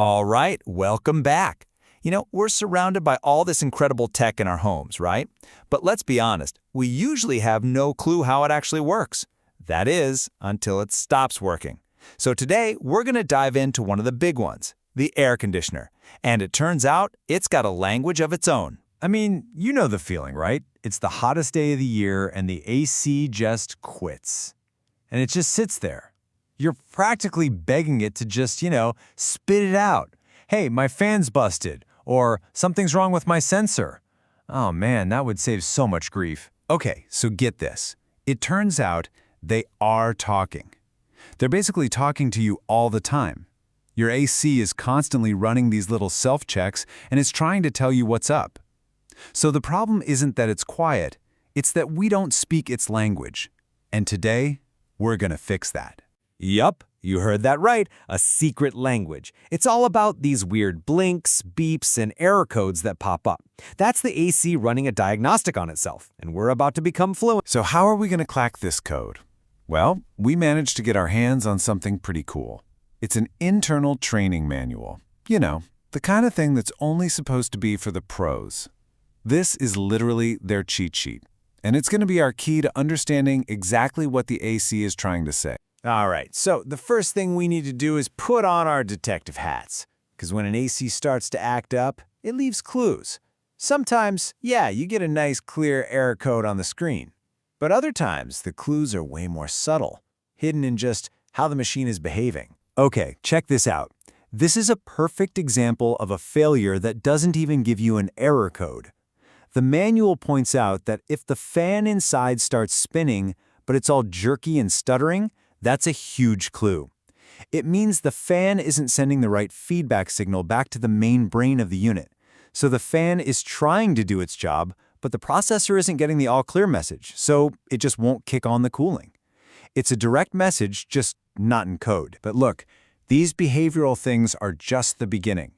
All right, welcome back. We're surrounded by all this incredible tech in our homes, right? But let's be honest, we usually have no clue how it actually works. That is, until it stops working. So today, we're going to dive into one of the big ones, the air conditioner. And it turns out it's got a language of its own. I mean, you know the feeling, right? It's the hottest day of the year and the AC just quits. And it just sits there. You're practically begging it to just, spit it out. Hey, my fan's busted. Or something's wrong with my sensor. Oh man, that would save so much grief. Okay, so get this. It turns out they are talking. They're basically talking to you all the time. Your AC is constantly running these little self-checks and it's trying to tell you what's up. So the problem isn't that it's quiet, it's that we don't speak its language. And today, we're gonna fix that. Yup, you heard that right, a secret language. It's all about these weird blinks, beeps, and error codes that pop up. That's the AC running a diagnostic on itself, and we're about to become fluent. So how are we gonna crack this code? Well, we managed to get our hands on something pretty cool. It's an internal training manual. The kind of thing that's only supposed to be for the pros. This is literally their cheat sheet, and it's going to be our key to understanding exactly what the AC is trying to say. All right, so the first thing we need to do is put on our detective hats, because when an AC starts to act up, it leaves clues. Sometimes, you get a nice clear error code on the screen, but other times the clues are way more subtle, hidden in just how the machine is behaving. Okay, check this out. This is a perfect example of a failure that doesn't even give you an error code. The manual points out that if the fan inside starts spinning, but it's all jerky and stuttering, that's a huge clue. It means the fan isn't sending the right feedback signal back to the main brain of the unit. So the fan is trying to do its job, but the processor isn't getting the all-clear message, so it just won't kick on the cooling. It's a direct message, just not in code. But look, these behavioral things are just the beginning.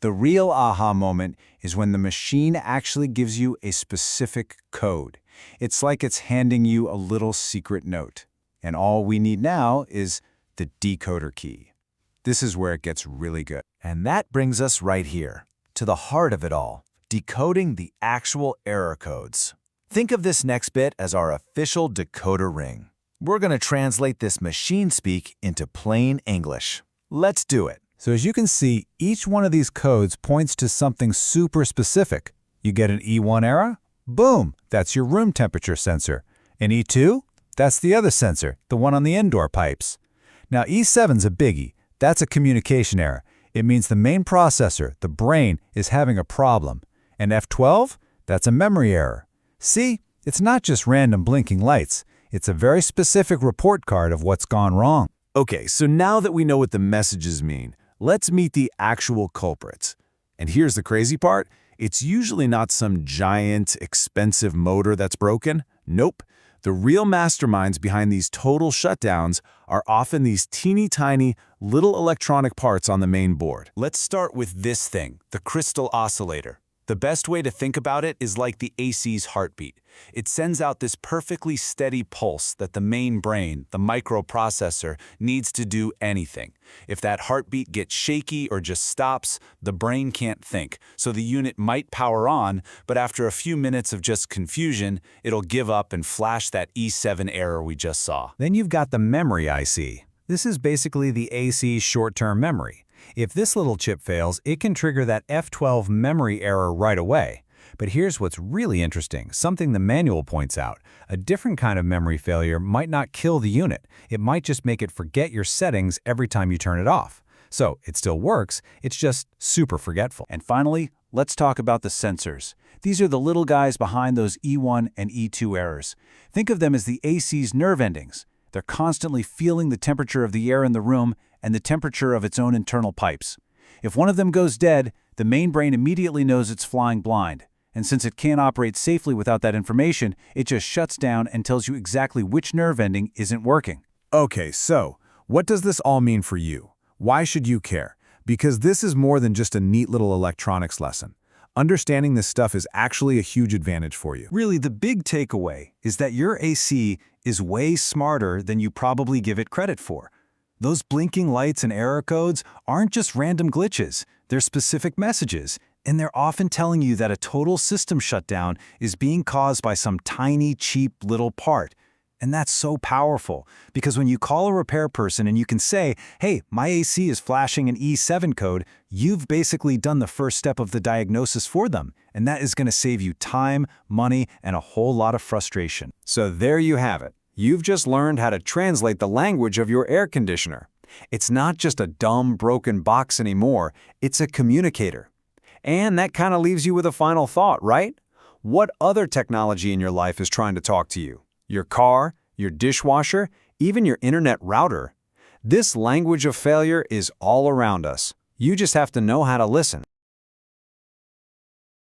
The real aha moment is when the machine actually gives you a specific code. It's like it's handing you a little secret note. And all we need now is the decoder key. This is where it gets really good. And that brings us right here, to the heart of it all, decoding the actual error codes. Think of this next bit as our official decoder ring. We're going to translate this machine speak into plain English. Let's do it. So as you can see, each one of these codes points to something super specific. You get an E1 error? Boom, that's your room temperature sensor. An E2? That's the other sensor, the one on the indoor pipes. Now E7's a biggie. That's a communication error. It means the main processor, the brain, is having a problem. And F12? That's a memory error. See, it's not just random blinking lights. It's a very specific report card of what's gone wrong. Okay, so now that we know what the messages mean, let's meet the actual culprits. And here's the crazy part. It's usually not some giant, expensive motor that's broken. Nope. The real masterminds behind these total shutdowns are often these teeny tiny little electronic parts on the main board. Let's start with this thing, the crystal oscillator. The best way to think about it is like the AC's heartbeat. It sends out this perfectly steady pulse that the main brain, the microprocessor, needs to do anything. If that heartbeat gets shaky or just stops, the brain can't think, so the unit might power on, but after a few minutes of just confusion, it'll give up and flash that E7 error we just saw. Then you've got the memory IC. This is basically the AC's short-term memory. If this little chip fails, it can trigger that F12 memory error right away. But here's what's really interesting, something the manual points out. A different kind of memory failure might not kill the unit. It might just make it forget your settings every time you turn it off. So it still works, it's just super forgetful. And finally, let's talk about the sensors. These are the little guys behind those E1 and E2 errors. Think of them as the AC's nerve endings. They're constantly feeling the temperature of the air in the room and the temperature of its own internal pipes. If one of them goes dead, the main brain immediately knows it's flying blind. And since it can't operate safely without that information, it just shuts down and tells you exactly which nerve ending isn't working. Okay, so what does this all mean for you? Why should you care? Because this is more than just a neat little electronics lesson. Understanding this stuff is actually a huge advantage for you. Really, the big takeaway is that your AC is way smarter than you probably give it credit for. Those blinking lights and error codes aren't just random glitches, they're specific messages, and they're often telling you that a total system shutdown is being caused by some tiny, cheap little part. And that's so powerful, because when you call a repair person and you can say, hey, my AC is flashing an E7 code, you've basically done the first step of the diagnosis for them, and that is going to save you time, money, and a whole lot of frustration. So there you have it. You've just learned how to translate the language of your air conditioner. It's not just a dumb, broken box anymore, it's a communicator. And that kind of leaves you with a final thought, right? What other technology in your life is trying to talk to you? Your car, your dishwasher, even your internet router. This language of failure is all around us. You just have to know how to listen.